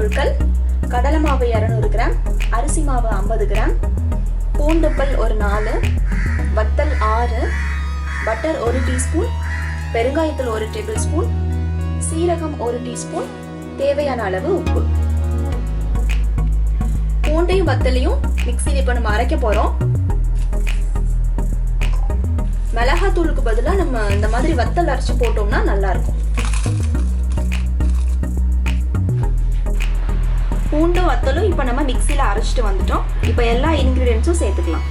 பொருட்கள்: கடலை மாவு 200 கிராம், அரிசி மாவு 50 கிராம், பூண்டுப்பல் ஒரு 4, வத்தல் 6, பட்டர் 1 டீஸ்பூன், பெருங்காயத்தூள் 1 டேபிள் ஸ்பூன், சீரகம் 1 டீஸ்பூன், தேவையான அளவு உப்பு. பூண்டையும் வத்தலையும் மிக்ஸியில் இப்போ நம்ம அரைக்க போறோம். மிளகாத்தூளுக்கு பதிலாக நம்ம இந்த மாதிரி வத்தல் அரைச்சு போட்டோம்னா நல்லா இருக்கும். பூண்டும் வத்தலும் இப்போ நம்ம மிக்ஸியில் அரைச்சிட்டு வந்துட்டோம். இப்போ எல்லா இன்கிரீடியன்ஸும் சேர்த்துக்கலாம்.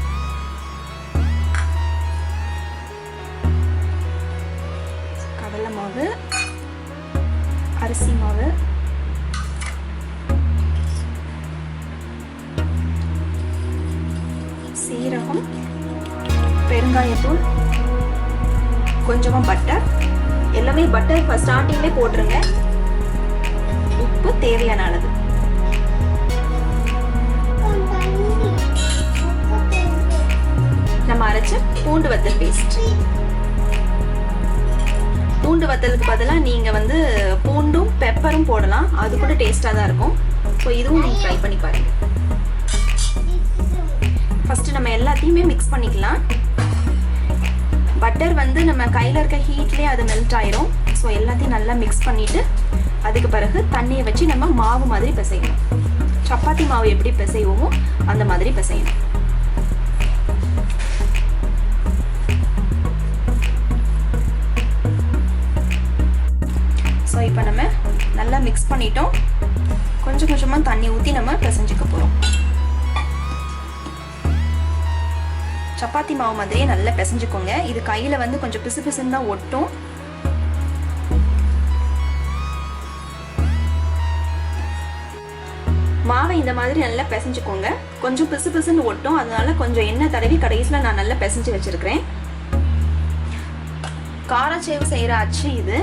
கடலை மாவு, அரிசி மாவு, சீரகம், பெருங்காயத்தூள், கொஞ்சமாக பட்டர். எல்லாமே பட்டர் ஃபர்ஸ்ட் ஸ்டார்டிங்லேயே போட்டுருங்க. உப்பு தேவையான அளவு. நம்ம அரைச்ச பூண்டு வத்தல் பேஸ்ட். பூண்டு வத்தலுக்கு பதிலாக நீங்கள் பூண்டும் பெப்பரும் போடலாம். அது கூட டேஸ்டாக தான் இருக்கும். ஸோ இதுவும் நீங்கள் ட்ரை பண்ணி பாருங்க. ஃபஸ்ட்டு நம்ம எல்லாத்தையுமே மிக்ஸ் பண்ணிக்கலாம். பட்டர் நம்ம கையில் இருக்க ஹீட்லேயே அது மெல்ட் ஆயிரும். ஸோ எல்லாத்தையும் நல்லா மிக்ஸ் பண்ணிவிட்டு அதுக்கு பிறகு தண்ணியை வச்சு நம்ம மாவு மாதிரி பிசையணும். சப்பாத்தி மாவு எப்படி பிசைவோமோ அந்த மாதிரி பிசையணும். ஸோ இப்போ நம்ம நல்லா மிக்ஸ் பண்ணிட்டோம். கொஞ்சம் கொஞ்சமாக தண்ணி ஊற்றி நம்ம பிசைஞ்சிக்க போகிறோம். சப்பாத்தி மாவு மாதிரியே நல்லா பிசைஞ்சுக்கோங்க. இது கையில் கொஞ்சம் பிசு பிசுன்னு தான் ஒட்டும். மாவை இந்த மாதிரி நல்லா பிசைஞ்சுக்கோங்க. கொஞ்சம் பிசு பிசுன்னு ஒட்டும். அதனால கொஞ்சம் எண்ணெய் தடவி கடைசியில் நான் நல்லா பிசைஞ்சு வச்சிருக்கிறேன். காரச்சேவு செய்கிற அச்சு இது.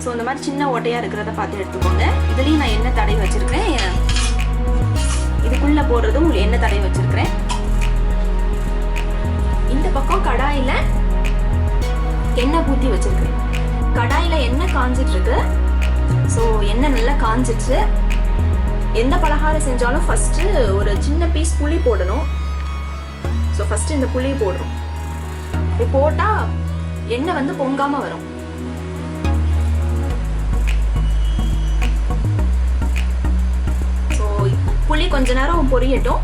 ஸோ இந்த மாதிரி சின்ன ஓட்டையாக இருக்கிறத பார்த்து எடுத்துக்கோங்க. இதுலேயும் நான் எண்ணெய் தடவி வச்சிருக்கிறேன். இதுக்குள்ளே போடுறதும் எண்ணெய் தடவி வச்சிருக்கிறேன். இந்த பக்கம் கடாயில் எண்ணெய் ஊற்றி வச்சிருக்கிறேன். கடாயில் எண்ணெய் காஞ்சிட்டு இருக்கு. ஸோ எண்ணெய் நல்லா காஞ்சிச்சு. எந்த பலகாரம் செஞ்சாலும் ஃபர்ஸ்ட் ஒரு சின்ன பீஸ் புளி போடணும். ஸோ ஃபர்ஸ்ட் இந்த புளி போடுறோம். இப்போ போட்டால் எண்ணெய் பொங்காம வரும். ஸோ புளி கொஞ்ச நேரம் பொரியட்டும்.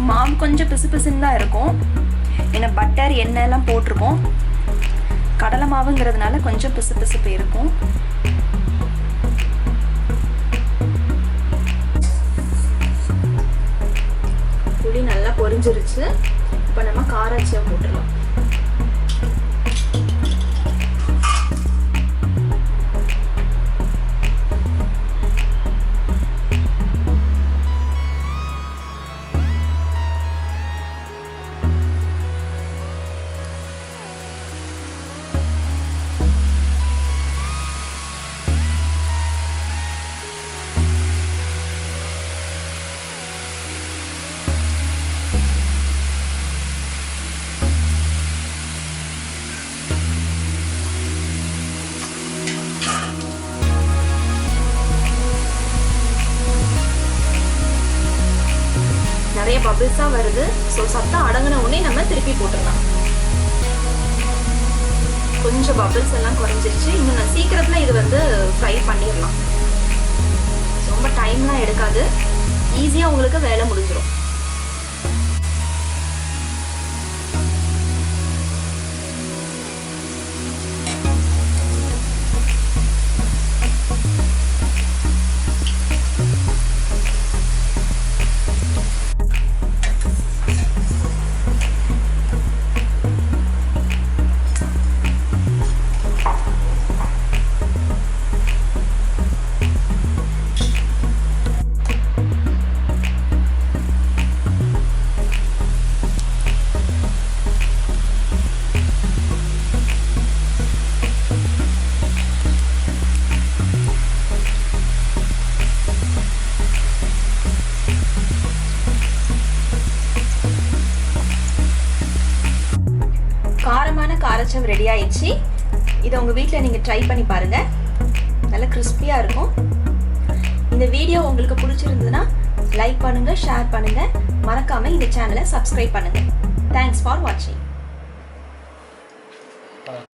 மாவு கொஞ்சம் பிசு பிசுன்னு தான் இருக்கும். ஏன்னா பட்டர் எண்ணெய் எல்லாம் போட்டிருக்கோம். கடலை மாவுங்கிறதுனால கொஞ்சம் பிசு பிசுப்பு இருக்கும். புளி நல்லா பொரிஞ்சிருச்சு. இப்போ நம்ம காராச்சியை போட்டுடலாம். நிறைய பபிள்ஸா வருது. ஸோ சத்தம் அடங்கின உடனே நம்ம திருப்பி போட்டுடலாம். கொஞ்சம் பபிள்ஸ் எல்லாம் குறைஞ்சிருச்சு. இன்னும் நான் சீக்கிரத்துல இது ஃப்ரை பண்ணிடலாம். ரொம்ப டைம்லாம் எடுக்காது. ஈஸியா உங்களுக்கு வேலை முடிஞ்சிடும். காரச்சேவ் ரெடி ஆயிடுச்சு. இதை உங்கள் வீட்டில் நீங்கள் ட்ரை பண்ணி பாருங்கள். நல்லா கிறிஸ்பியாக இருக்கும். இந்த வீடியோ உங்களுக்கு பிடிச்சிருந்ததுன்னா லைக் பண்ணுங்கள், ஷேர் பண்ணுங்கள், மறக்காமல் இந்த சேனலை சப்ஸ்கிரைப் பண்ணுங்கள். தேங்க்ஸ் ஃபார் வாட்சிங்.